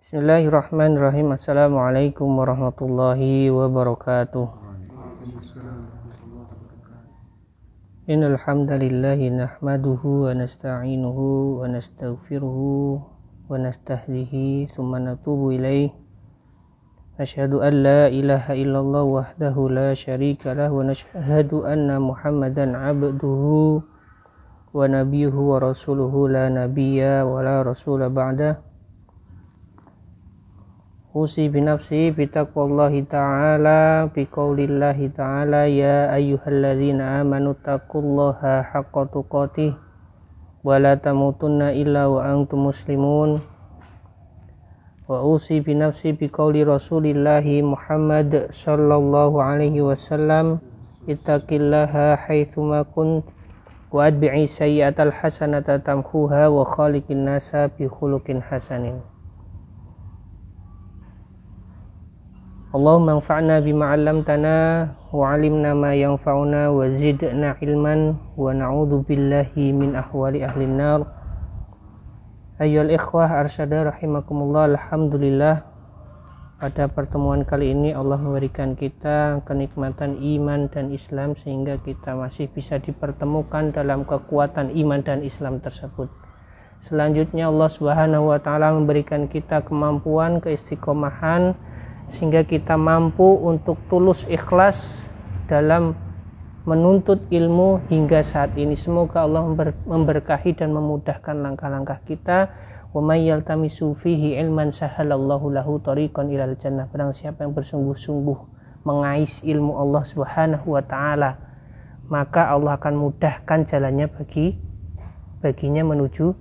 Bismillahirrahmanirrahim. Assalamualaikum warahmatullahi wabarakatuh. Innal hamdalillahi nahmaduhu wa nasta'inuhu wa nastaghfiruhu wa nastahdihi tsumma natubu ilaih. Asyhadu an la ilaha illallah wahdahu la syarika lah wa nashhadu anna Muhammadan abduhu wa nabiyuhu wa rasuluhu la nabiyya wa la rasula ba'dah. Usi binafsi bitaqwallahi ta'ala biqaulillahi ta'ala ya ayyuhalladzina amanu taqullaha haqqa tuqatih wa la tamutunna illa wa antum muslimun. Wa usi binafsi biqauli rasulillahi Muhammad sallallahu alaihi wasallam ittaqillaha haitsuma kunt wa adbi'i sayyi'atal hasanata tamhuha wa khaliqin nasa bi khuluqin hasanin. Allahumma anfa'na bima 'allamtana wa 'allimna ma yanfa'una wa zidna ilman wa na'udzu billahi min ahwali ahlin nar. Ayyuhal ikhwah arsyada rahimakumullah. Alhamdulillah, pada pertemuan kali ini Allah memberikan kita kenikmatan iman dan Islam sehingga kita masih bisa dipertemukan dalam kekuatan iman dan Islam tersebut. Selanjutnya Allah Subhanahu wa taala memberikan kita kemampuan, keistiqomahan sehingga kita mampu untuk tulus ikhlas dalam menuntut ilmu hingga saat ini. Semoga Allah memberkahi dan memudahkan langkah-langkah kita. Wa may yaltamisu fihi ilman sahalallahu lahu tariqan ilal jannah. Barang siapa yang bersungguh-sungguh mengais ilmu Allah Subhanahu wa taala, maka Allah akan mudahkan jalannya baginya menuju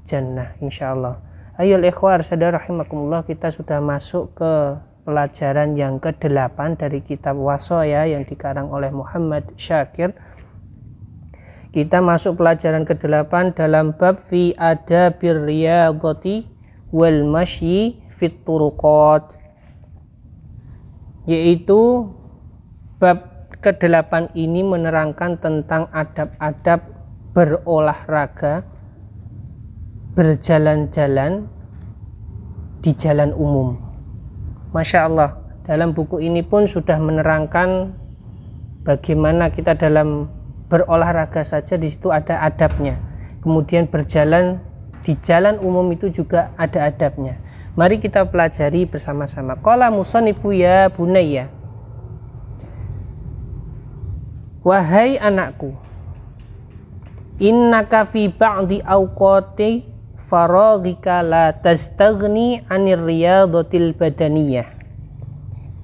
jannah insyaallah. Ayyuhal ikhwah arsyada rahimakumullah, kita sudah masuk ke pelajaran yang ke-8 dari kitab Wasaya yang dikarang oleh Muhammad Syakir. Kita masuk pelajaran ke-8 dalam bab fi adabir riyadhati wal masyi fit turuqat, yaitu bab ke-8 ini menerangkan tentang adab-adab berolahraga, berjalan-jalan di jalan umum. Masya Allah, dalam buku ini pun sudah menerangkan bagaimana kita dalam berolahraga saja di situ ada adabnya. Kemudian berjalan di jalan umum itu juga ada adabnya. Mari kita pelajari bersama-sama. Qala musannifu ya bunayya, wahai anakku, innaka fi ba'di awqati faraghika la tastaghni 'anir riyadatil badaniyah.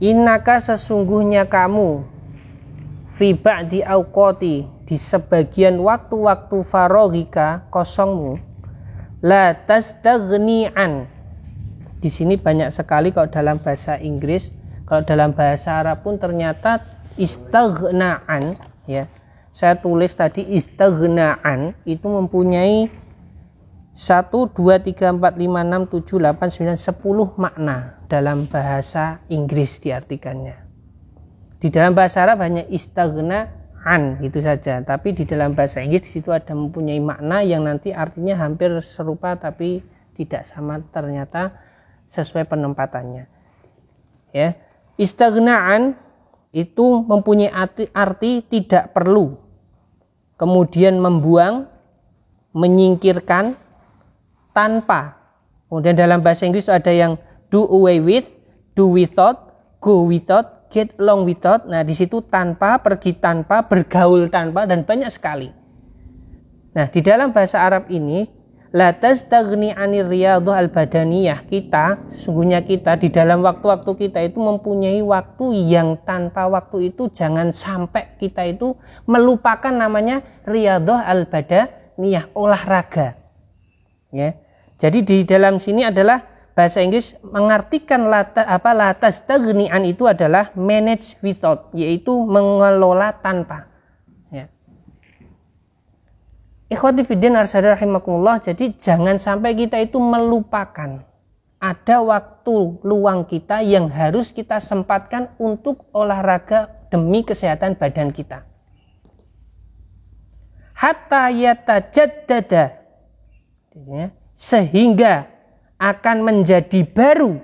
Innaka sesungguhnya kamu fi ba'di awqati di sebagian waktu-waktu faraghika kosongmu la tastaghni 'an. Di sini banyak sekali kalau dalam bahasa Inggris, kalau dalam bahasa Arab pun ternyata istaghna'an ya. Saya tulis tadi istaghna'an itu mempunyai 1, 2, 3, 4, 5, 6, 7, 8, 9, 10 makna dalam bahasa Inggris diartikannya. Di dalam bahasa Arab hanya istaghna'an itu saja, tapi di dalam bahasa Inggris di situ ada mempunyai makna yang nanti artinya hampir serupa tapi tidak sama ternyata sesuai penempatannya. Ya, istaghna'an itu mempunyai arti tidak perlu, kemudian membuang, menyingkirkan, tanpa. Kemudian dalam bahasa Inggris ada yang do away with, do without, go without, get along without. Nah, di situ tanpa, pergi tanpa, bergaul tanpa, dan banyak sekali. Nah, di dalam bahasa Arab ini la tastaghni 'anir riyadhah al-badaniyah, sesungguhnya kita di dalam waktu-waktu kita itu mempunyai waktu yang tanpa waktu itu jangan sampai kita itu melupakan namanya riyadhah al-badaniyah, olahraga. Ya. Jadi di dalam sini adalah bahasa Inggris mengartikan la tastaghni'an itu adalah manage without, yaitu mengelola tanpa. Ya. Ikhwati fiddin arsyada rahimakumullah, jadi jangan sampai kita itu melupakan ada waktu luang kita yang harus kita sempatkan untuk olahraga demi kesehatan badan kita. Hatta yatajaddada, sehingga akan menjadi baru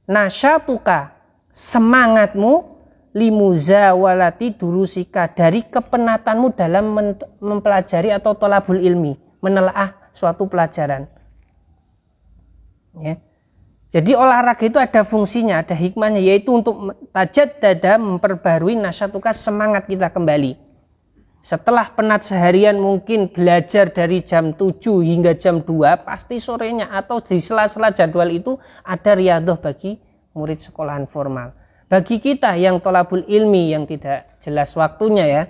nasyatuka, semangatmu, limuzawalati durusika, dari kepenatanmu dalam mempelajari atau tolabul ilmi, menelaah suatu pelajaran. Ya. Jadi olahraga itu ada fungsinya, ada hikmahnya, yaitu untuk tajaddada, memperbarui nasyatuka, semangat kita kembali. Setelah penat seharian mungkin belajar dari jam 7 hingga jam 2, pasti sorenya atau di sela-sela jadwal itu ada riyadhah bagi murid sekolahan formal. Bagi kita yang tolabul ilmi yang tidak jelas waktunya ya,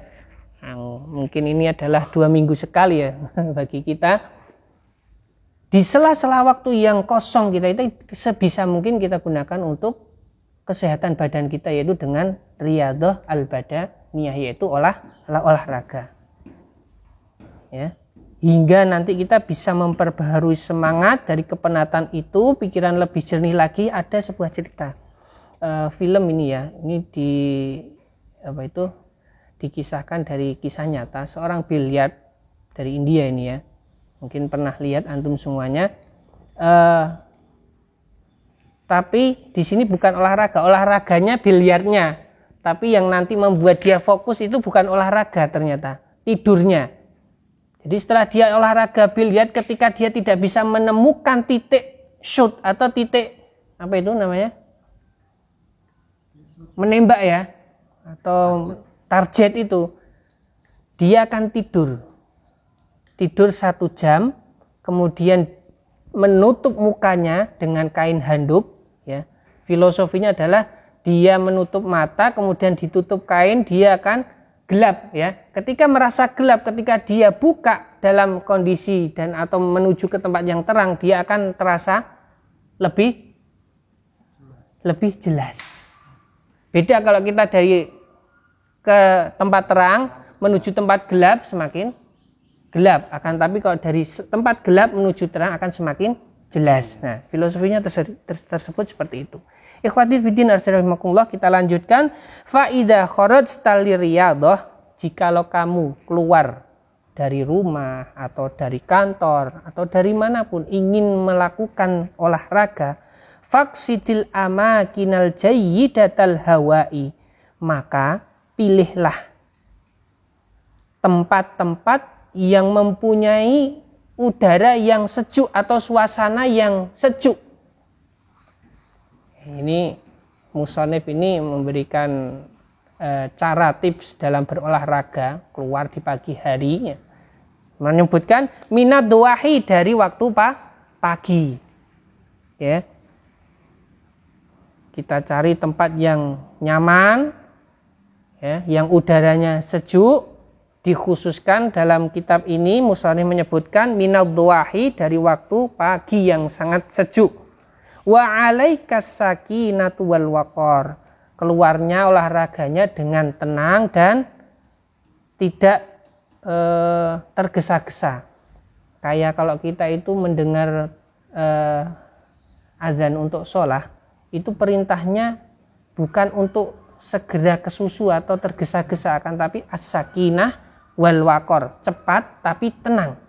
mungkin ini adalah 2 minggu sekali ya bagi kita. Di sela-sela waktu yang kosong kita itu sebisa mungkin kita gunakan untuk kesehatan badan kita, yaitu dengan riyadhah al-badaniyah, yaitu olahraga. Ya. Hingga nanti kita bisa memperbaharui semangat dari kepenatan itu, pikiran lebih jernih lagi. Ada sebuah cerita film ini ya, ini dikisahkan dari kisah nyata seorang bilyard dari India ini ya, mungkin pernah lihat antum semuanya. Tapi di sini bukan olahraganya bilyardnya, tapi yang nanti membuat dia fokus itu bukan olahraga, ternyata tidurnya. Jadi setelah dia olahraga bilyard, ketika dia tidak bisa menemukan titik shoot atau titik apa itu namanya, menembak ya, atau target itu, dia akan tidur 1 jam, kemudian menutup mukanya dengan kain handuk ya. Filosofinya adalah dia menutup mata, kemudian ditutup kain, dia akan gelap ya. Ketika merasa gelap, ketika dia buka dalam kondisi dan atau menuju ke tempat yang terang, dia akan terasa lebih jelas. Beda kalau kita dari ke tempat terang menuju tempat gelap, semakin gelap. Akan tapi kalau dari tempat gelap menuju terang akan semakin jelas. Nah, filosofinya tersebut seperti itu. Ikhwati fiddin arjarahimakumullah, kita lanjutkan. Fa'idha kharajta liriyadhah, jikalau kamu keluar dari rumah atau dari kantor atau dari manapun ingin melakukan olahraga, faqsidil amakinal jayyidatal hawai, maka pilihlah tempat-tempat yang mempunyai udara yang sejuk atau suasana yang sejuk. Ini musonif ini memberikan cara tips dalam berolahraga keluar di pagi hari, menyebutkan minad duwahi, dari waktu pagi ya. Kita cari tempat yang nyaman ya, yang udaranya sejuk. Dikhususkan dalam kitab ini musannif menyebutkan minad duwahi, dari waktu pagi yang sangat sejuk. Wa alaikas sakinatu wal waqar, keluarnya olahraganya dengan tenang dan tidak tergesa-gesa. Kayak kalau kita itu mendengar azan untuk sholat, itu perintahnya bukan untuk segera ke susu atau tergesa-gesa, akan tapi as-sakinah wal waqar, cepat tapi tenang.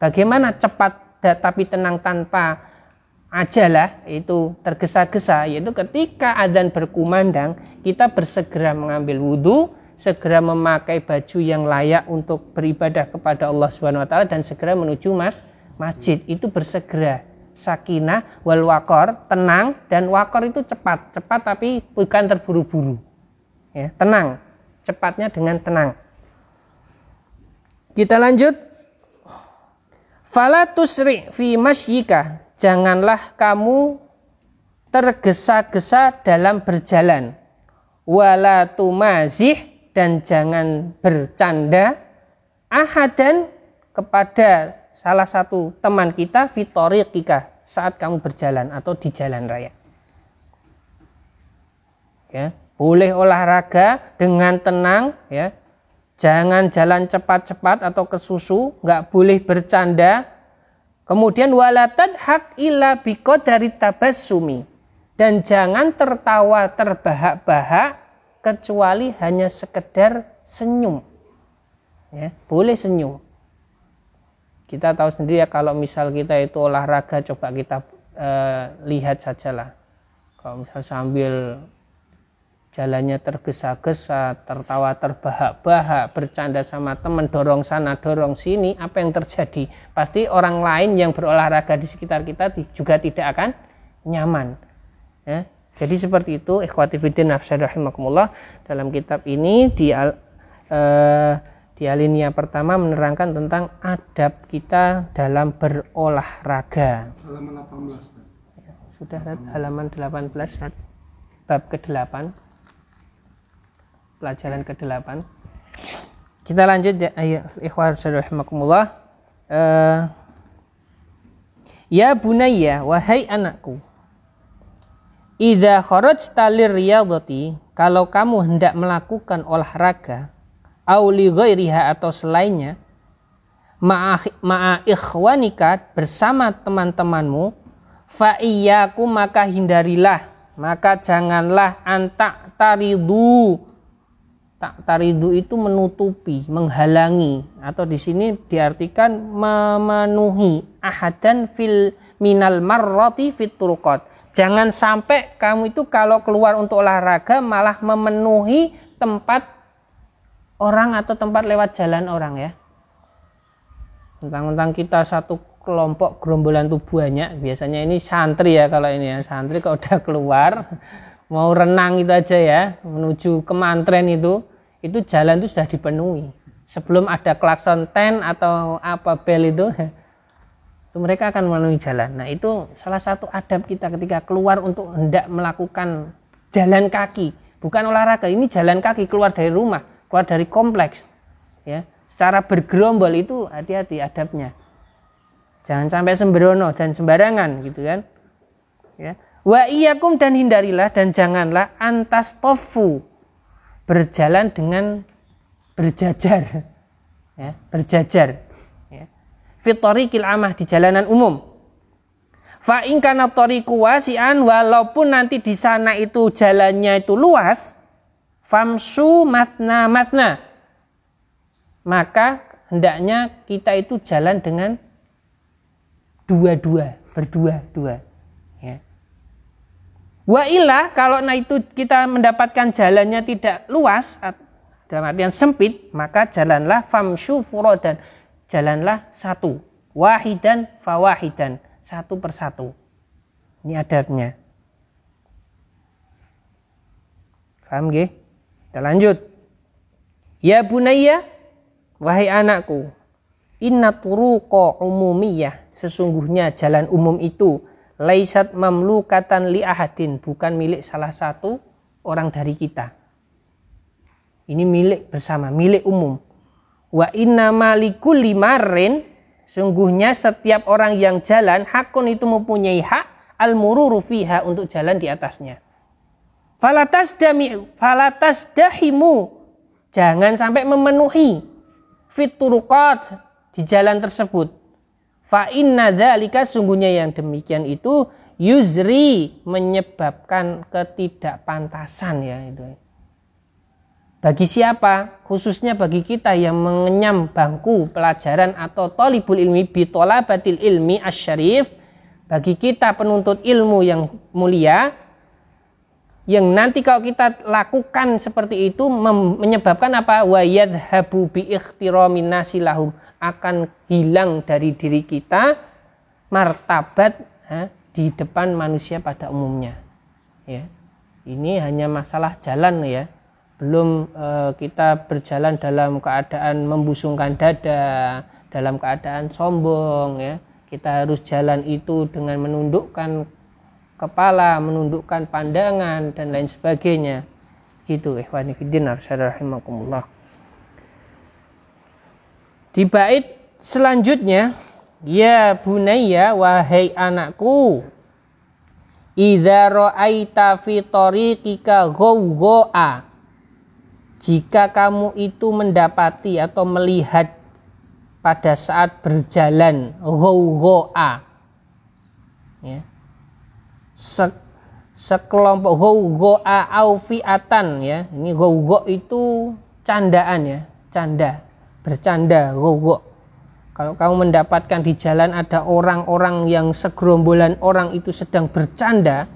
Bagaimana cepat tapi tenang tanpa ajalah, itu tergesa-gesa, yaitu ketika adzan berkumandang kita bersegera mengambil wudu, segera memakai baju yang layak untuk beribadah kepada Allah Subhanahu wa taala dan segera menuju masjid. Itu bersegera. Sakinah wal waqar, tenang, dan waqar itu cepat tapi bukan terburu-buru. Ya, tenang, cepatnya dengan tenang. Kita lanjut. Fala tusri fi masyika, janganlah kamu tergesa-gesa dalam berjalan. Wala tumazih, dan jangan bercanda ahadan kepada salah satu teman kita fitoriqika, saat kamu berjalan atau di jalan raya. Ya, boleh olahraga dengan tenang ya. Jangan jalan cepat-cepat atau kesusu, nggak boleh bercanda. Kemudian walatad hak illa biqadari tabassumi, dan jangan tertawa terbahak-bahak kecuali hanya sekedar senyum. Ya, boleh senyum. Kita tahu sendiri ya, kalau misal kita itu olahraga, coba kita lihat sajalah. Kalau misal sambil jalannya tergesa-gesa, tertawa terbahak-bahak, bercanda sama teman, dorong sana dorong sini, apa yang terjadi? Pasti orang lain yang berolahraga di sekitar kita juga tidak akan nyaman. Ya. Jadi seperti itu, ikhwati fiddin rahimakumullah. Dalam kitab ini di alinea pertama menerangkan tentang adab kita dalam berolahraga. Halaman 18. Sudah halaman 18, bab ke-8. Pelajaran ke-8. Kita lanjut ya, ayo ikhwan rahimakumullah. Ya bunayya, wahai anakku, idza kharajta lirriyadati, kalau kamu hendak melakukan olahraga, au li ghairiha atau selainnya, ma'a ikhwanika, bersama teman-temanmu, fa iyyaku, maka hindarilah, maka janganlah antak taridu. Taridu itu menutupi, menghalangi, atau di sini diartikan memenuhi ahadan fil minal marrati fit turuqat. Jangan sampai kamu itu kalau keluar untuk olahraga malah memenuhi tempat orang atau tempat lewat jalan orang ya. Tentang kita satu kelompok gerombolan tuh banyak, biasanya ini santri ya, kalau ini ya santri kalau udah keluar mau renang itu aja ya, menuju ke mantren itu jalan itu sudah dipenuhi. Sebelum ada klakson ten atau apa bel itu mereka akan memenuhi jalan. Nah itu salah satu adab kita ketika keluar untuk hendak melakukan jalan kaki, bukan olahraga, ini jalan kaki, keluar dari rumah, keluar dari kompleks ya, secara bergerombol itu hati-hati adabnya. Jangan sampai sembrono dan sembarangan gitu kan ya. Wa iyyakum, dan hindarilah dan janganlah antastofu, berjalan dengan berjajar ya, berjajar ya. Fitoriqil amah, di jalanan umum. Fa in kana tariqu wasi'an, walaupun nanti di sana itu jalannya itu luas, famsu masna masna, maka hendaknya kita itu jalan dengan dua-dua, berdua-dua ya. Wa illa, kalau itu kita mendapatkan jalannya tidak luas, dalam artian sempit, maka jalanlah famshu furodan, jalanlah satu, wahidan fawahidan, satu persatu. Ini adabnya. Paham nggih? Kita lanjut. Ya bunayya, wahai anakku, inna turuqa umumiyah, sesungguhnya jalan umum itu laisat mamlukatan li ahadin, bukan milik salah satu orang dari kita. Ini milik bersama, milik umum. Wa inna malikulli marrin, sungguhnya setiap orang yang jalan, hakun itu mempunyai hak, al-mururu fiha, untuk jalan di atasnya. Falatasdahimu, jangan sampai memenuhi fituruqat, di jalan tersebut. Fa inna dzalika, sungguhnya yang demikian itu yuzri, menyebabkan ketidakpantasan ya itu. Bagi siapa? Khususnya bagi kita yang mengenyam bangku pelajaran atau thalibul ilmi bi thalabatil ilmi asyarif, bagi kita penuntut ilmu yang mulia, yang nanti kalau kita lakukan seperti itu menyebabkan apa? Wa yadhabu bi ikhtiramin nasi lahum, akan hilang dari diri kita martabat di depan manusia pada umumnya ya. Ini hanya masalah jalan ya, belum kita berjalan dalam keadaan membusungkan dada, dalam keadaan sombong ya. Kita harus jalan itu dengan menundukkan kepala, menundukkan pandangan dan lain sebagainya gitu. Ikhwani fiddin rahimakumullah. Di bait selanjutnya, ya bunayya, wahai anakku, idza ra'aita fi tariqika ghawgha'a, jika kamu itu mendapati atau melihat pada saat berjalan ghawgha'a ya, sekelompok ghawgha'a au fi'atan ya. Ini ghawgha' itu candaan ya, canda, bercanda, ghawgha'. Kalau kamu mendapatkan di jalan ada orang-orang yang segerombolan orang itu sedang bercanda,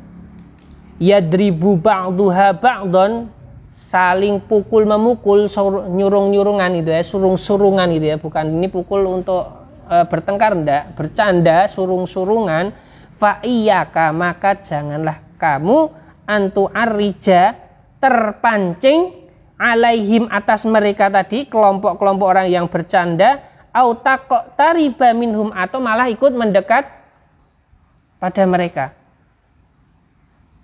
yadribu ba'duha ba'don, saling pukul memukul, nyurung-nyurungan itu ya, surung-surungan itu ya, bukan ini pukul untuk bertengkar, enggak, bercanda, surung-surungan, fa iyyaka, maka janganlah kamu antu arrija, terpancing alaihim, atas mereka tadi, kelompok-kelompok orang yang bercanda, au tariba minhum, atau malah ikut mendekat pada mereka.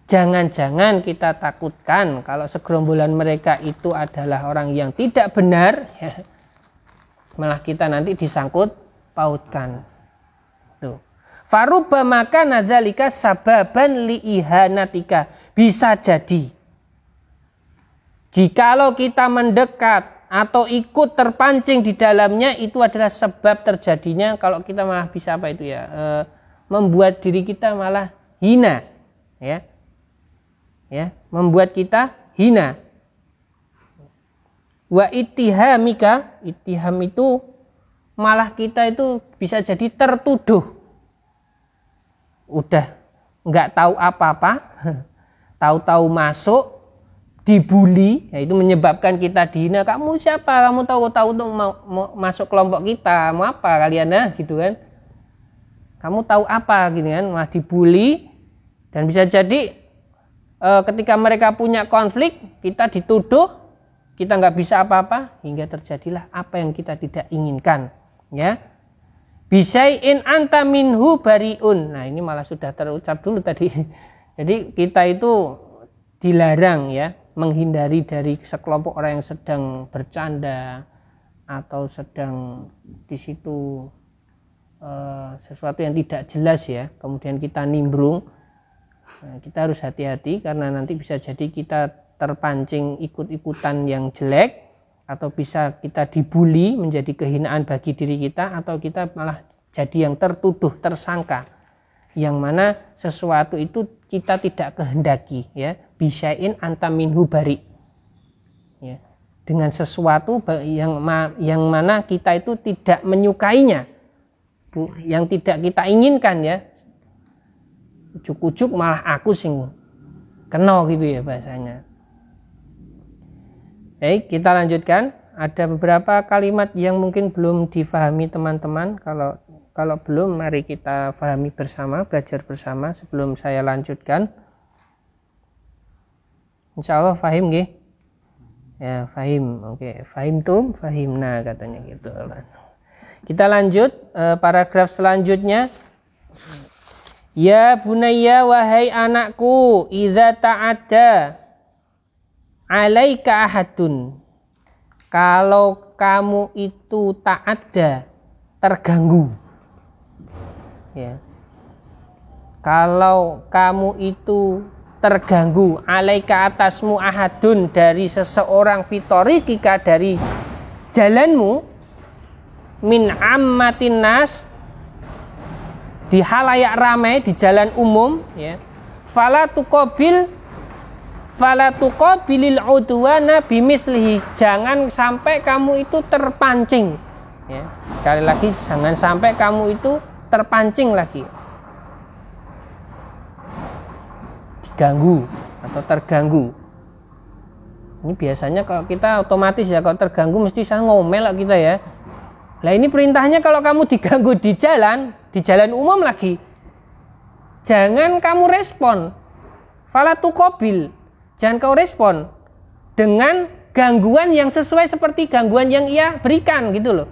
Jangan-jangan kita takutkan kalau segerombolan mereka itu adalah orang yang tidak benar, ya, malah kita nanti disangkut pautkan. Tuh. Faruba maka nadzalika sababan liihanatika, bisa jadi jikalau kita mendekat atau ikut terpancing di dalamnya, itu adalah sebab terjadinya kalau kita malah bisa apa itu ya, membuat diri kita malah hina, ya, membuat kita hina. Wa ittihamika, ittiham itu malah kita itu bisa jadi tertuduh, udah nggak tahu apa-apa, tahu-tahu masuk, dibully, ya, itu menyebabkan kita dihina. Kamu siapa? Kamu tahu tuh mau masuk kelompok kita, mau apa kalian, nah gitu kan? Kamu tahu apa gitu kan? Malah dibully, dan bisa jadi ketika mereka punya konflik, kita dituduh, kita nggak bisa apa-apa, hingga terjadilah apa yang kita tidak inginkan, ya. Bisyai'in anta minhu bariun. Nah, ini malah sudah terucap dulu tadi. Jadi kita itu dilarang, ya, menghindari dari sekelompok orang yang sedang bercanda atau sedang di situ sesuatu yang tidak jelas, ya, kemudian kita nimbrung. Nah, kita harus hati-hati karena nanti bisa jadi kita terpancing ikut-ikutan yang jelek, atau bisa kita dibully menjadi kehinaan bagi diri kita, atau kita malah jadi yang tertuduh, tersangka, yang mana sesuatu itu kita tidak kehendaki, ya. Bisya'in anta minhu bari, ya, dengan sesuatu yang mana kita itu tidak menyukainya, yang tidak kita inginkan, ya. Ujuk-ujuk malah aku sing kena gitu, ya, bahasanya. Baik, kita lanjutkan. Ada beberapa kalimat yang mungkin belum difahami teman-teman. Kalau belum, mari kita pahami bersama, belajar bersama sebelum saya lanjutkan. Insya Allah fahim nggih? Ya, fahim. Oke, fahim tum, fahimna katanya gitu. Kita lanjut paragraf selanjutnya. Ya bunayya, wahai anakku, idza ta'adda alaika ahadun, kalau kamu itu ta'adda, terganggu, ya. Kalau kamu itu terganggu, alaika atasmu ahadun, dari seseorang, fitorikika, dari jalanmu, min ammatin nas, di halayak ramai, di jalan umum, ya. Fala tuqabilil udwana bimislihi, jangan sampai kamu itu terpancing, ya. Sekali lagi, jangan sampai kamu itu terpancing lagi, diganggu atau terganggu. Ini biasanya kalau kita otomatis, ya, kalau terganggu mesti saya ngomel lah kita, ya. Nah, ini perintahnya kalau kamu diganggu di jalan umum lagi, jangan kamu respon. Fala tuqabil, jangan kau respon dengan gangguan yang sesuai seperti gangguan yang ia berikan, gitu loh.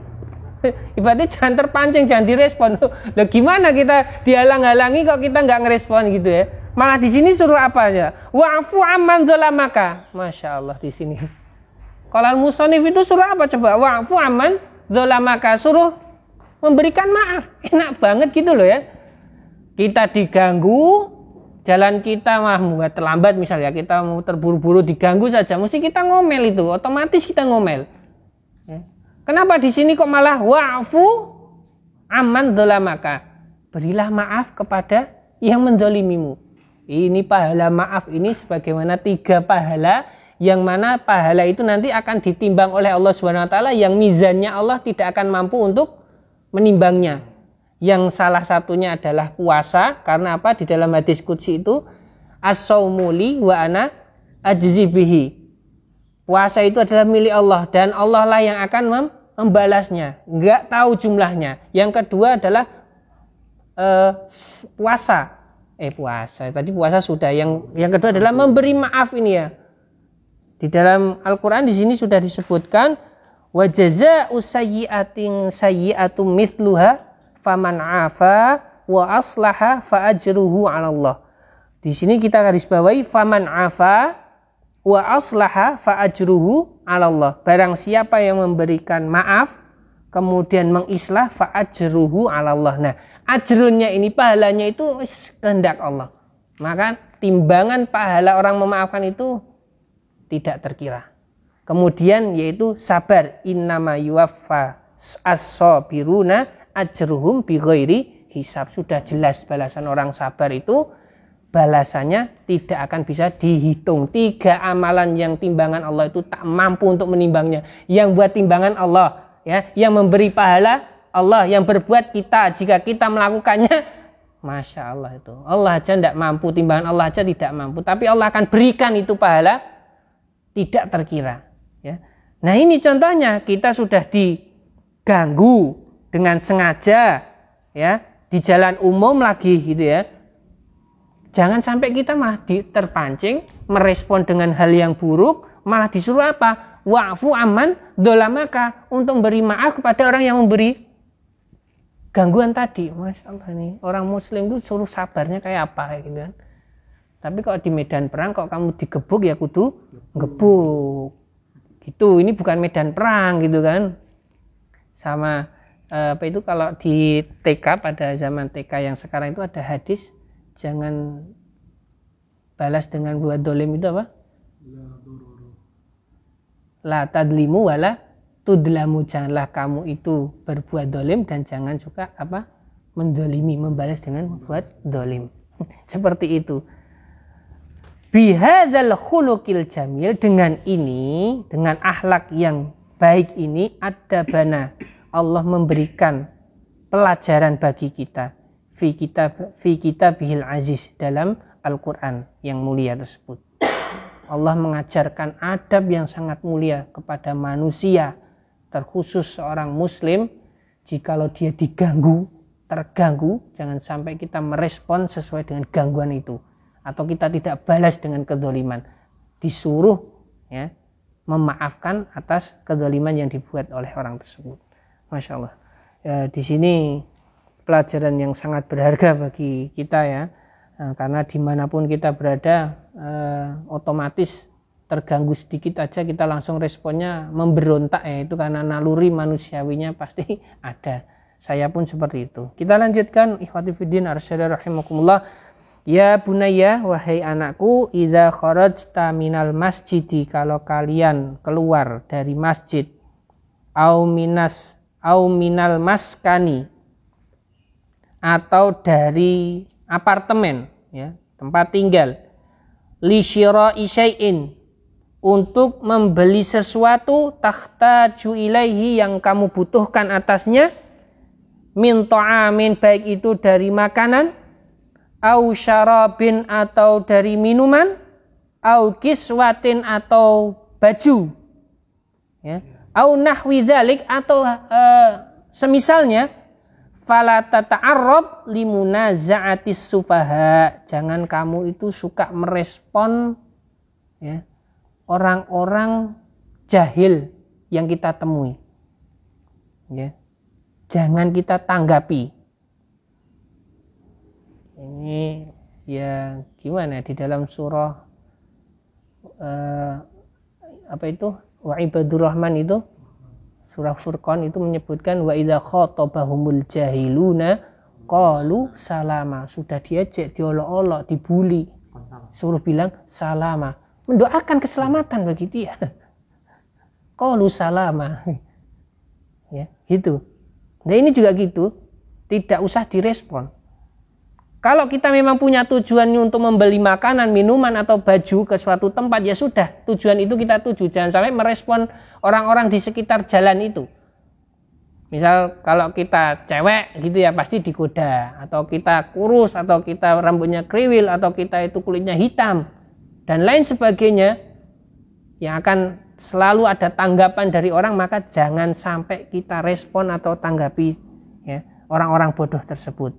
Ibaratnya jangan terpancing, jangan direspon. Loh, gimana kita dihalang-halangi kok kita nggak ngerespon gitu, ya? Malah di sini suruh apa aja? Wa'fu amman dzalamaka. Masya Allah di sini. Kalau al-musannif itu suruh apa coba? Wa'fu amman dzalamaka, suruh memberikan maaf. Enak banget gitu loh, ya. Kita diganggu, jalan kita membuat terlambat misalnya, kita mau terburu-buru diganggu saja, mesti kita ngomel itu, otomatis kita ngomel. Ya. Kenapa di sini kok malah wa'fu amman dzalamaka? Berilah maaf kepada yang menzalimimu. Ini pahala maaf ini sebagaimana 3 pahala, yang mana pahala itu nanti akan ditimbang oleh Allah Subhanahu wa taala, yang mizannya Allah tidak akan mampu untuk menimbangnya. Yang salah satunya adalah puasa, karena apa? Di dalam hadis qudsi itu as-saumu li wa ana ajzi bihi. Puasa itu adalah milik Allah dan Allah lah yang akan membalasnya. Enggak tahu jumlahnya. Yang kedua adalah puasa. Tadi puasa sudah. Yang kedua adalah memberi maaf ini ya. Di dalam Al-Qur'an di sini sudah disebutkan wa jazaa'u sayyi'atin sayyi'atum mithluha faman 'afa wa aslaha fa ajruhu 'ala Allah. Di sini kita garis bawahi faman 'afa wa aslaha fa ajruhu 'ala Allah. Barang siapa yang memberikan maaf kemudian mengislah fa ajruhu 'ala Allah. Nah, ajrunnya ini pahalanya itu kehendak Allah. Maka timbangan pahala orang memaafkan itu tidak terkira. Kemudian yaitu sabar, innama yuwaffa as-sabiruna ajruhum bighairi hisab. Sudah jelas balasan orang sabar itu balasannya tidak akan bisa dihitung. 3 amalan yang timbangan Allah itu tak mampu untuk menimbangnya. Yang buat timbangan Allah, ya, yang memberi pahala Allah, yang berbuat kita jika kita melakukannya, Masya Allah itu. Allah aja tidak mampu, timbangan Allah aja tidak mampu. Tapi Allah akan berikan itu pahala tidak terkira. Ya. Nah ini contohnya, kita sudah diganggu dengan sengaja, ya, di jalan umum lagi gitu ya. Jangan sampai kita malah terpancing, merespon dengan hal yang buruk, malah disuruh apa? Wa'fu amman dolamaka, untuk beri maaf kepada orang yang memberi gangguan tadi. Masya Allah nih, orang muslim itu suruh sabarnya kayak apa gitu kan. Tapi kalau di medan perang, kalau kamu digebuk ya kudu gebuk gitu. Ini bukan medan perang gitu kan. Sama apa itu, kalau di TK, pada zaman TK yang sekarang itu ada hadis, jangan balas dengan buat dolim itu apa? La tadlimu wala tudlamu. Janganlah kamu itu berbuat dolim dan jangan juga apa? Mendolimi, membalas dengan membuat dolim. Seperti itu. Bihadzal khuluqil jamil, dengan ini, dengan akhlak yang baik ini, adabana, Allah memberikan pelajaran bagi kita fi kitabihil aziz, dalam Al-Qur'an yang mulia tersebut. Allah mengajarkan adab yang sangat mulia kepada manusia, terkhusus seorang muslim. Jikalau dia diganggu, terganggu, jangan sampai kita merespon sesuai dengan gangguan itu, atau kita tidak balas dengan kedzaliman. Disuruh ya memaafkan atas kedzaliman yang dibuat oleh orang tersebut. Masya Allah. Ya, di sini pelajaran yang sangat berharga bagi kita ya. Karena dimanapun kita berada, otomatis terganggu sedikit aja kita langsung responnya memberontak ya. Itu karena naluri manusiawinya pasti ada. Saya pun seperti itu. Kita lanjutkan, ikhwati fiddin arsyada rahimakumullah. Ya bunayya, wahai anakku, idza kharajta minal masjidi, kalau kalian keluar dari masjid, au minal maskani, atau dari apartemen ya, tempat tinggal, li syira'i syai'in, untuk membeli sesuatu, tahtaju ilaihi, yang kamu butuhkan atasnya, min ta'amin, baik itu dari makanan, au syarabin, atau dari minuman, au kiswatin, atau baju ya, au nahwi dzalik, atau semisalnya, fala tata'arrad limunaza'atis sufaha, jangan kamu itu suka merespon ya orang-orang jahil yang kita temui ya, jangan kita tanggapi. Ini ya gimana, di dalam surah apa itu, wa ibadur rahman itu, surah Furqan itu menyebutkan wa idza khatabahumul jahiluna qalu salama. Sudah diejek, diolok-olok, dibuli, suruh bilang salama, mendoakan keselamatan bagi dia. Qalu salama. Ya, gitu. Nah, ini juga gitu, tidak usah direspon. Kalau kita memang punya tujuannya untuk membeli makanan, minuman, atau baju ke suatu tempat, ya sudah, tujuan itu kita tuju. Jangan sampai merespon orang-orang di sekitar jalan itu. Misal kalau kita cewek gitu ya pasti digoda, atau kita kurus, atau kita rambutnya kriwil, atau kita itu kulitnya hitam dan lain sebagainya yang akan selalu ada tanggapan dari orang, maka jangan sampai kita respon atau tanggapi ya orang-orang bodoh tersebut.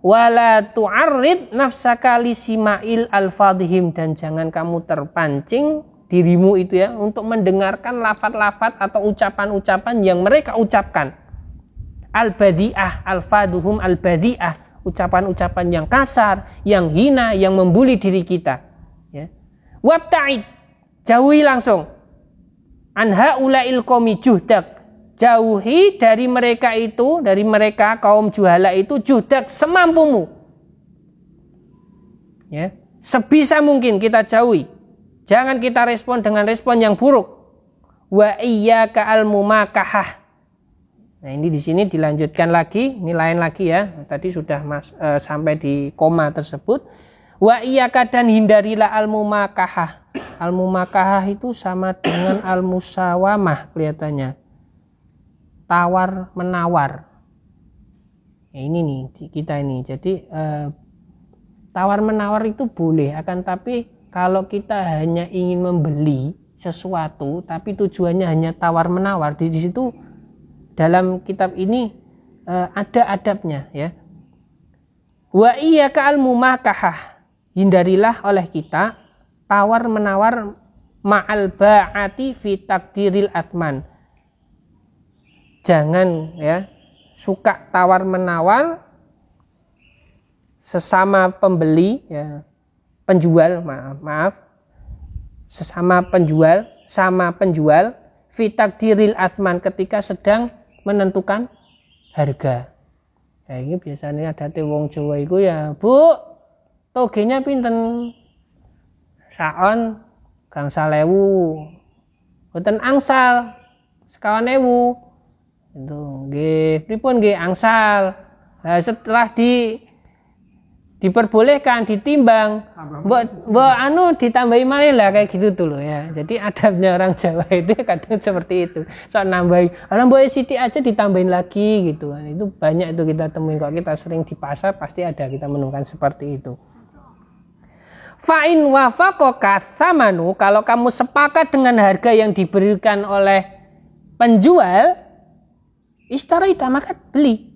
Wala tu'arrid nafsaka li sima'il alfadhihim, dan jangan kamu terpancing dirimu itu ya untuk mendengarkan lafaz-lafaz atau ucapan-ucapan yang mereka ucapkan. Al-badi'ah, alfaduhum al-badi'ah, ucapan-ucapan yang kasar, yang hina, yang membuli diri kita ya. Wabta'id, jauhi langsung. Anha ulail qaumi juhdak, jauhi dari mereka itu, dari mereka kaum juhala itu, juhdak semampumu ya. Sebisa mungkin kita jauhi. Jangan kita respon dengan respon yang buruk. Wa iyyaka al-mumakahah. Nah, ini di sini dilanjutkan lagi, ini lain lagi ya. Tadi sudah sampai di koma tersebut. Wa iyyaka, dan hindarilah al-mumakahah. Al-mumakahah itu sama dengan al-musawamah kelihatannya. Tawar menawar. Ya, ini nih kita ini. Jadi tawar menawar itu boleh, akan tapi kalau kita hanya ingin membeli sesuatu tapi tujuannya hanya tawar menawar, di situ dalam kitab ini ada adabnya ya. Wa iyyaka al-mumakahah, hindarilah oleh kita tawar menawar ma'al ba'ati fi takdiril atman. Jangan ya suka tawar menawar sesama pembeli ya, penjual maaf sesama penjual sama penjual fi takdiril atman, ketika sedang menentukan harga. Ya, ini biasanya ada wong Jawa itu ya, Bu, togenya pinten? Saon gangsal ewu, boten angsal sekawan ewu. Itu nggih pripun nggih angsal. Nah, setelah diperbolehkan ditimbang, mbok anu ditambahi malih lah, kayak gitu tuh loh ya. Jadi adabnya orang Jawa itu kadang seperti itu. Soal nambahin, mbok sithik aja ditambahin lagi gitu. Itu banyak itu kita temuin, kalau kita sering di pasar pasti ada kita menemukan seperti itu. Fa'in wafaqaka tsamanu, kalau kamu sepakat dengan harga yang diberikan oleh penjual, istaraita, maka beli.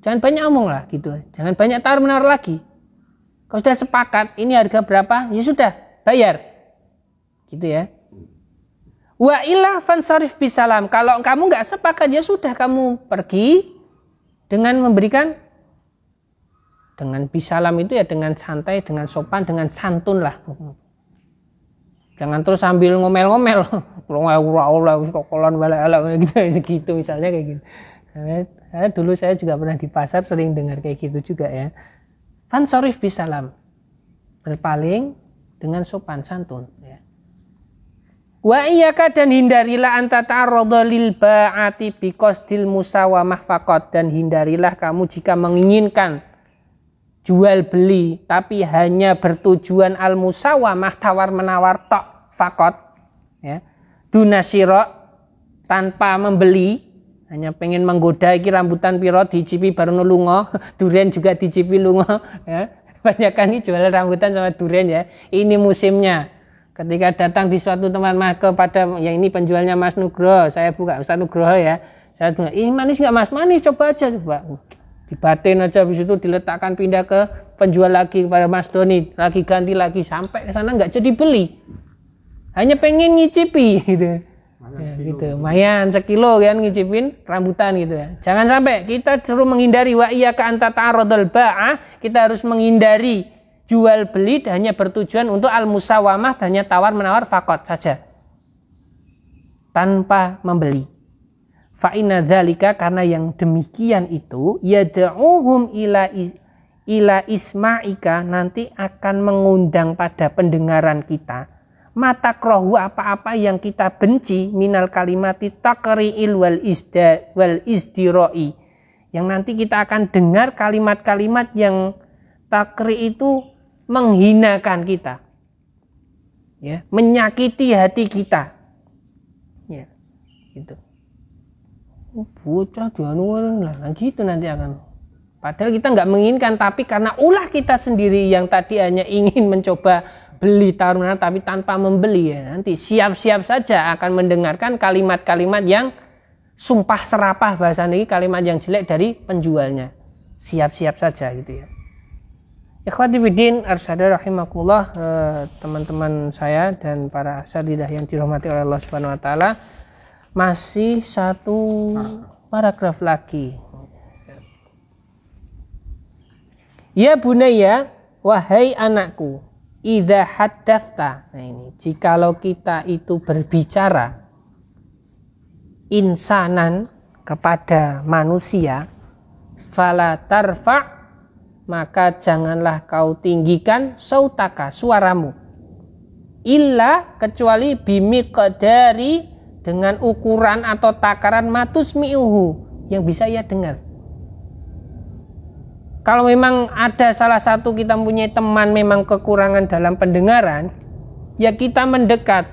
Jangan banyak omong lah gitu. Jangan banyak tawar menawar lagi. Kalau sudah sepakat ini harga berapa, ya sudah bayar. Gitu ya. Wa illa fansarif bisalam. Kalau kamu nggak sepakat, ya sudah kamu pergi dengan memberikan, dengan bisalam itu ya dengan santai, dengan sopan, dengan santun lah. Jangan terus sambil ngomel-ngomel. Gitu misalnya kayak gitu. Dulu saya juga pernah di pasar sering dengar kayak gitu juga ya. Fansarif bisalam, berpaling dengan sopan santun ya. Wa iyyaka, dan hindarilah anta ta'arradha lil ba'ati biqasdil musawamah faqat, dan hindarilah kamu jika menginginkan jual beli tapi hanya bertujuan al musawamah, tawar menawar tok faqat ya. Dunasira, tanpa membeli, hanya pengen menggoda, iki rambutan piro dicipi baru lunga, durian juga dicipi lunga ya. Banyakan ini jual rambutan sama durian ya. Ini musimnya. Ketika datang di suatu tempat kepada yang ini penjualnya Mas Nugroho, saya buka Ustaz Nugroho ya. Saya bilang, "Ini manis enggak Mas?" "Manis, coba aja." Coba. Dibatin aja, habis itu diletakkan, pindah ke penjual lagi kepada Mas Doni, lagi ganti lagi, sampai ke sana enggak jadi beli. Hanya pengen ngicipi gitu. Ya, gitu. Lumayan sekilo kan ngicipin rambutan gitu ya. Jangan sampai kita suruh menghindari wa iyyaka anta ta'arradul ba'ah, kita harus menghindari jual beli hanya bertujuan untuk al musawamah, hanya tawar menawar faqat saja. Tanpa membeli. Fa inna dzalika, karena yang demikian itu yad'uhum ila isma'ika, nanti akan mengundang pada pendengaran kita mata krohu, apa-apa yang kita benci, minal kalimati takri'il wal isdiroi, yang nanti kita akan dengar kalimat-kalimat yang takri itu menghinakan kita ya, menyakiti hati kita ya, gitu. bocah nah gitu nanti akan. Padahal kita nggak menginginkan, tapi karena ulah kita sendiri yang tadi hanya ingin mencoba beli tarunan tapi tanpa membeli, ya nanti siap-siap saja akan mendengarkan kalimat-kalimat yang sumpah serapah, bahasa ini kalimat yang jelek dari penjualnya. Siap-siap saja gitu ya. Ikhwati fiddin arsyada rahimakumullah, teman-teman saya dan para asatidzah yang dirahmati oleh Allah Subhanahu wa taala, masih satu paragraf lagi. Ya bunaya, wahai anakku, idza haddatsta. Nah ini, jikalau kita itu berbicara insanan kepada manusia, fala tarfa, maka janganlah kau tinggikan sautaka, suaramu, illa kecuali bimiqdari, dengan ukuran atau takaran matusmi'uhu, yang bisa ia dengar. Kalau memang ada salah satu kita mempunyai teman memang kekurangan dalam pendengaran, ya kita mendekat.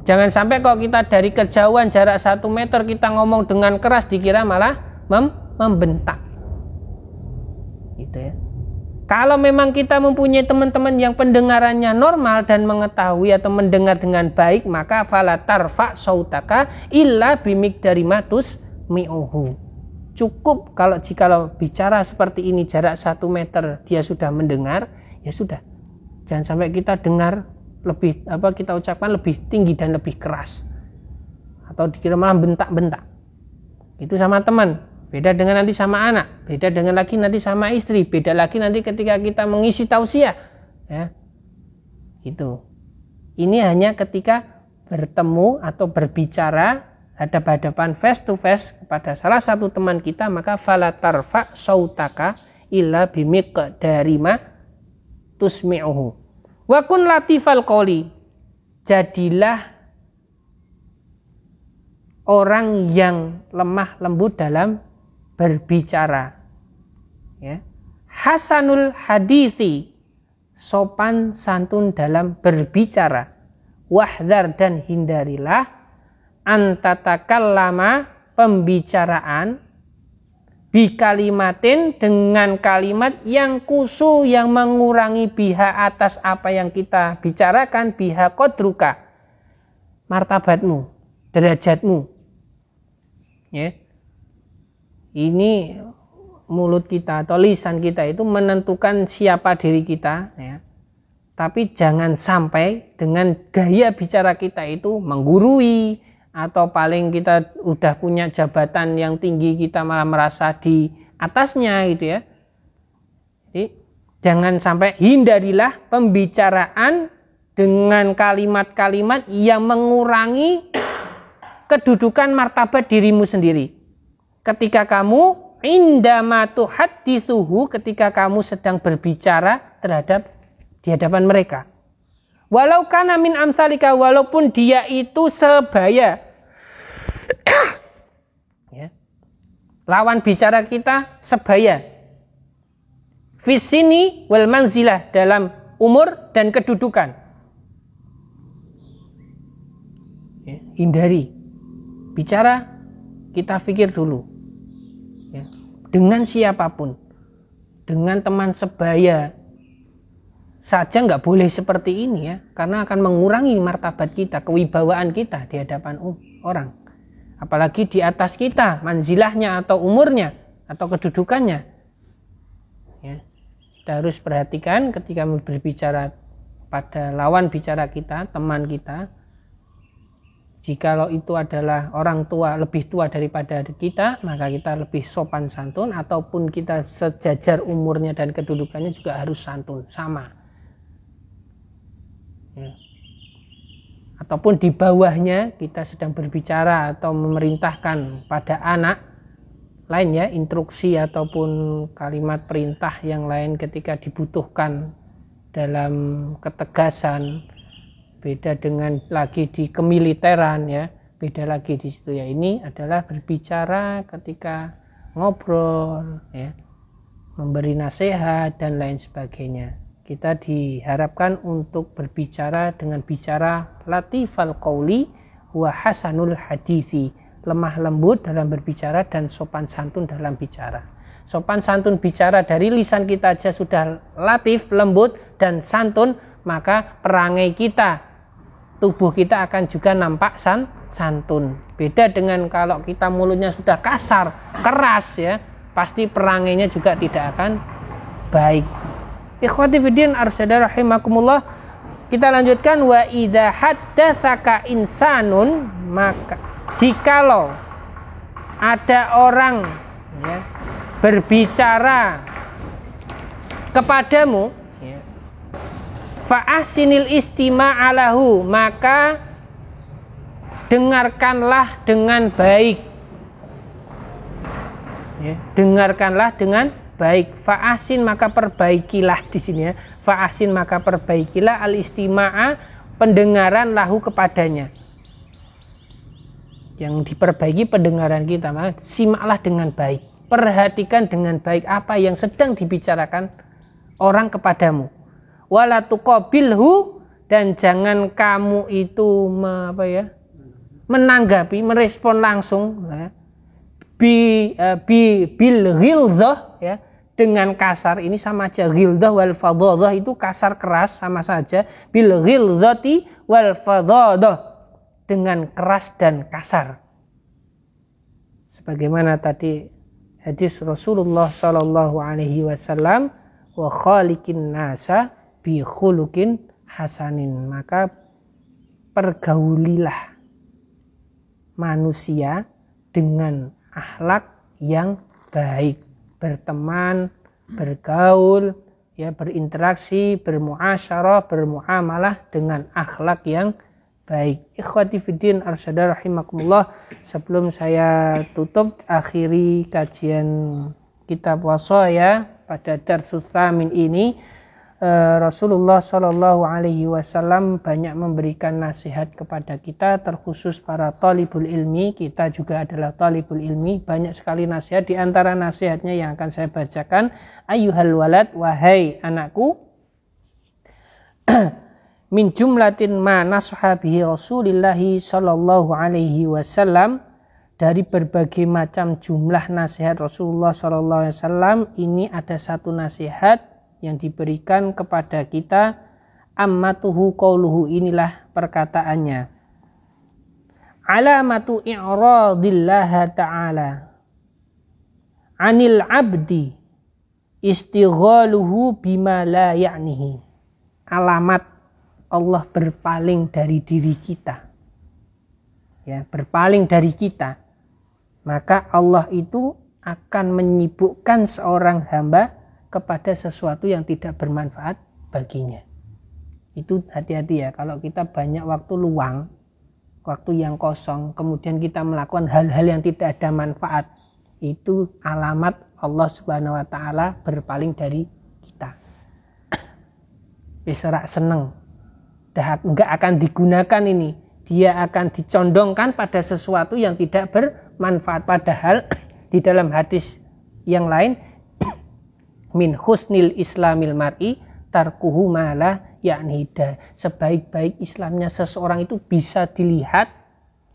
Jangan sampai kalau kita dari kejauhan jarak 1 meter kita ngomong dengan keras dikira malah membentak. Gitu ya. Kalau memang kita mempunyai teman-teman yang pendengarannya normal dan mengetahui atau mendengar dengan baik, maka fala tarfa sautaka illa bimiqdari matusmi'uhu. Cukup jikalau bicara seperti ini jarak 1 meter dia sudah mendengar, ya sudah. Jangan sampai kita dengar lebih kita ucapkan lebih tinggi dan lebih keras, atau dikira malah bentak-bentak. Itu sama teman, beda dengan nanti sama anak, beda dengan lagi nanti sama istri, beda lagi nanti ketika kita mengisi tausiah, ya. Itu. Ini hanya ketika bertemu atau berbicara hadap-hadapan face to face kepada salah satu teman kita, maka fala tarfa sautaka illa bimiqdari ma tusmi'uhu. Wa kun latifal qawli, jadilah orang yang lemah lembut dalam berbicara, ya. Hasanul hadisi, sopan santun dalam berbicara. Wahdar, dan hindarilah antatakallama, pembicaraan, bikalimatin, dengan kalimat yang kusu, yang mengurangi biha atas apa yang kita bicarakan, biha qadruka, martabatmu, derajatmu, ya. Ini mulut kita atau lisan kita itu menentukan siapa diri kita, ya. Tapi jangan sampai dengan gaya bicara kita itu menggurui, atau paling kita udah punya jabatan yang tinggi kita malah merasa di atasnya gitu ya. Jadi jangan sampai, hindarilah pembicaraan dengan kalimat-kalimat yang mengurangi kedudukan martabat dirimu sendiri. Ketika kamu indama tuhadditsuhu, ketika kamu sedang berbicara di hadapan mereka. Walau kana min amsalika, walaupun dia itu sebaya, ya. Lawan bicara kita sebaya, fisini wal manzilah, dalam umur dan kedudukan, ya. Hindari bicara, kita pikir dulu, ya. Dengan siapapun, dengan teman sebaya saja nggak boleh seperti ini, ya, karena akan mengurangi martabat kita, kewibawaan kita di hadapan orang. Apalagi di atas kita manzilahnya atau umurnya atau kedudukannya, ya. Kita harus perhatikan ketika berbicara pada lawan bicara kita, teman kita. Jikalau itu adalah orang tua, lebih tua daripada kita, maka kita lebih sopan santun, ataupun kita sejajar umurnya dan kedudukannya juga harus santun, sama, ya. Ataupun di bawahnya kita sedang berbicara atau memerintahkan pada anak lainnya, instruksi ataupun kalimat perintah yang lain ketika dibutuhkan dalam ketegasan, beda dengan lagi di kemiliteran, ya, beda lagi di situ, ya. Ini adalah berbicara ketika ngobrol, ya, memberi nasihat dan lain sebagainya. Kita diharapkan untuk berbicara dengan bicara latifal qauli wa hasanul hadisi, lemah lembut dalam berbicara dan sopan santun dalam bicara. Sopan santun bicara dari lisan kita aja sudah latif, lembut dan santun, maka perangai kita, tubuh kita akan juga nampak santun. Beda dengan kalau kita mulutnya sudah kasar, keras ya, pasti perangainya juga tidak akan baik. Ikhwati fiddin arsyada rahimakumullah. Kita lanjutkan, wa idza haddatsaka insanun, maka jikalau ada orang ya, berbicara kepadamu ya, fa ahsinil istima'alahu, maka dengarkanlah dengan baik ya, dengarkanlah dengan baik. Fa ahsin, maka perbaikilah di sini ya. Fa ahsin, maka perbaikilah al istima'a, pendengaran lahu kepadanya. Yang diperbaiki pendengaran kita, maka simaklah dengan baik, perhatikan dengan baik apa yang sedang dibicarakan orang kepadamu. Wala tuqabilhu, dan jangan kamu itu menanggapi, merespon langsung ya. Bil ghilzah ya, dengan kasar. Ini sama aja, ghilzah wal fadhadah itu kasar keras sama saja. Bil ghilzati wal fadhadah, dengan keras dan kasar. Sebagaimana tadi hadis Rasulullah sallallahu alaihi wasallam, wa khaliqin nasa bi khuluqin hasanin, maka pergaulilah manusia dengan akhlak yang baik, berteman, bergaul, ya, berinteraksi, bermuasyarah, bermuamalah dengan akhlak yang baik. Ikhwati fiddin arsyada rahimakumullah, sebelum saya tutup akhiri kajian kitab wasaya pada darsus tsamin ini, Rasulullah Shallallahu Alaihi Wasallam banyak memberikan nasihat kepada kita, terkhusus para talibul ilmi. Kita juga adalah talibul ilmi. Banyak sekali nasihat. Di antara nasihatnya yang akan saya bacakan, ayyuhal walad, wahai anakku, min jumlatin ma nasuha bihi Rasulillahi Shallallahu Alaihi Wasallam, dari berbagai macam jumlah nasihat Rasulullah Shallallahu Alaihi Wasallam, ini ada satu nasihat yang diberikan kepada kita, ammatuhu qauluhu, inilah perkataannya, alamatu i'radillah ta'ala anil abdi istighaluhu bima la ya'nihi. Alamat Allah berpaling dari diri kita, ya, berpaling dari kita, maka Allah itu akan menyibukkan seorang hamba kepada sesuatu yang tidak bermanfaat baginya. Itu hati-hati ya, kalau kita banyak waktu luang, waktu yang kosong, kemudian kita melakukan hal-hal yang tidak ada manfaat, itu alamat Allah Subhanahu wa taala berpaling dari kita. Serak seneng, dah enggak akan digunakan ini, dia akan dicondongkan pada sesuatu yang tidak bermanfaat. Padahal di dalam hadis yang lain, min husnil islamil mar'i tarkuhu mala ya'nida, sebaik-baik Islamnya seseorang itu bisa dilihat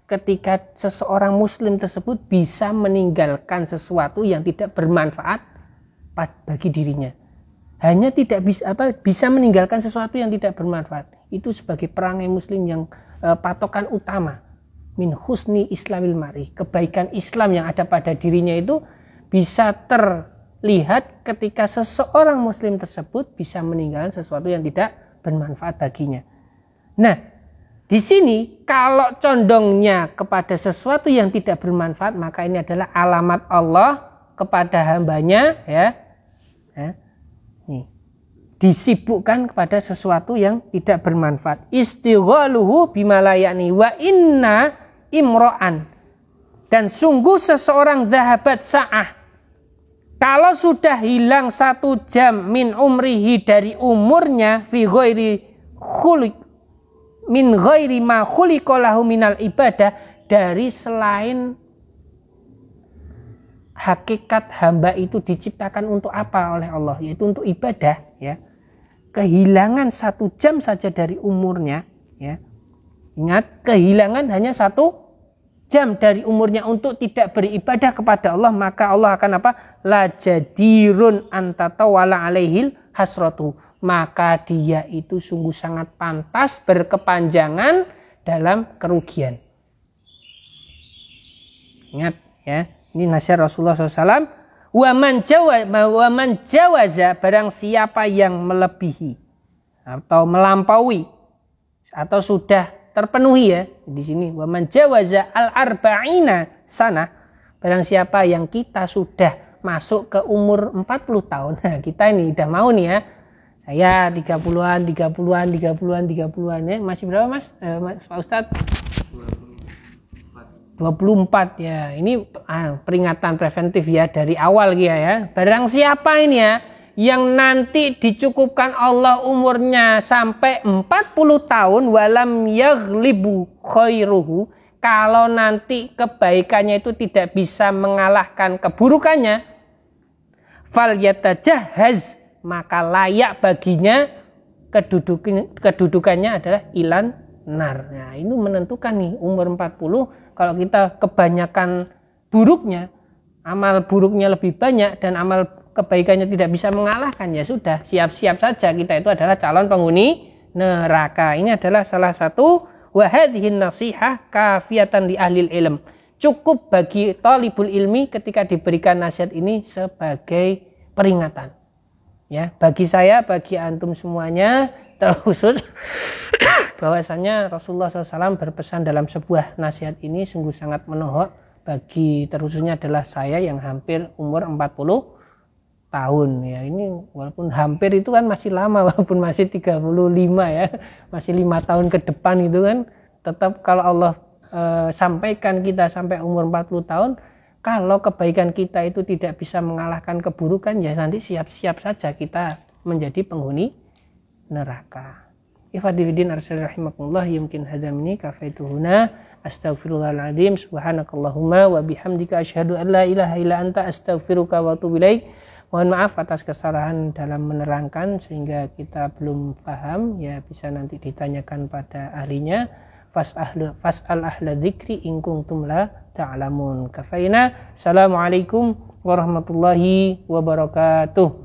ketika seseorang muslim tersebut bisa meninggalkan sesuatu yang tidak bermanfaat bagi dirinya. Hanya tidak bisa meninggalkan sesuatu yang tidak bermanfaat. Itu sebagai perangai muslim yang patokan utama. Min husni islamil mar'i, kebaikan Islam yang ada pada dirinya itu bisa terlihat ketika seseorang muslim tersebut bisa meninggalkan sesuatu yang tidak bermanfaat baginya. Nah, di sini kalau condongnya kepada sesuatu yang tidak bermanfaat, maka ini adalah alamat Allah kepada hambanya, ya. Nih, disibukkan kepada sesuatu yang tidak bermanfaat. Istighaluhu bima la ya'ni wa inna imra'an, dan sungguh seseorang zahabat sa'ah, kalau sudah hilang 1 jam min umrihi, dari umurnya, fi ghairi khuliq min ghairi ma khuliqalahu minal ibadah, dari selain hakikat hamba itu diciptakan untuk apa oleh Allah, yaitu untuk ibadah, ya. Kehilangan 1 jam saja dari umurnya, ya. Ingat, kehilangan hanya 1 jam dari umurnya untuk tidak beribadah kepada Allah, maka Allah akan apa? La jadirun antatawala alaihil hasratu. Maka dia itu sungguh sangat pantas berkepanjangan dalam kerugian. Ingat ya, ini nasihat Rasulullah SAW. Wa man jawaza, barang siapa yang melebihi atau melampaui atau sudah terpenuhi ya di sini, wa man jawaza al-arba'ina sana, barang siapa yang kita sudah masuk ke umur 40 tahun. Nah, kita ini udah mau nih ya. Saya 30-an ya. Masih berapa Mas? Pak Ustadz? 24 ya. Ini peringatan preventif ya dari awal ya. Barang siapa ini ya yang nanti dicukupkan Allah umurnya sampai 40 tahun walam yaghlibu khairuhu, kalau nanti kebaikannya itu tidak bisa mengalahkan keburukannya, fal yatajahhaz, maka layak baginya kedudukannya adalah ilan nar. Nah, ini menentukan nih umur 40. Kalau kita kebanyakan buruknya, amal buruknya lebih banyak dan amal kebaikannya tidak bisa mengalahkan, ya sudah, siap-siap saja kita itu adalah calon penghuni neraka. Ini adalah salah satu wa hadhihi nasihah kafiyatan li ahlil ilm. Cukup bagi talibul ilmi ketika diberikan nasihat ini sebagai peringatan. Ya, bagi saya, bagi antum semuanya, terkhusus bahwasanya Rasulullah SAW berpesan dalam sebuah nasihat ini sungguh sangat menohok bagi terkhususnya adalah saya yang hampir umur 40 tahun ya. Ini walaupun hampir itu kan masih lama, walaupun masih 35 ya, masih 5 tahun ke depan itu kan, tetap kalau Allah sampaikan kita sampai umur 40 tahun, kalau kebaikan kita itu tidak bisa mengalahkan keburukan, ya nanti siap-siap saja kita menjadi penghuni neraka. Ifadilidin arsal rahimakumullah, yumkin hadamini kafaituhuna, astaghfirullahaladzim, subhanakallahumma wa bihamdika asyhadu an la ilaha illa anta astaghfiruka wa atubu ilaik. Mohon maaf atas kesalahan dalam menerangkan sehingga kita belum paham, ya bisa nanti ditanyakan pada ahlinya. Fas'al ahla dzikri in kuntum la ta'lamun. Kafaina. Assalamualaikum warahmatullahi wabarakatuh.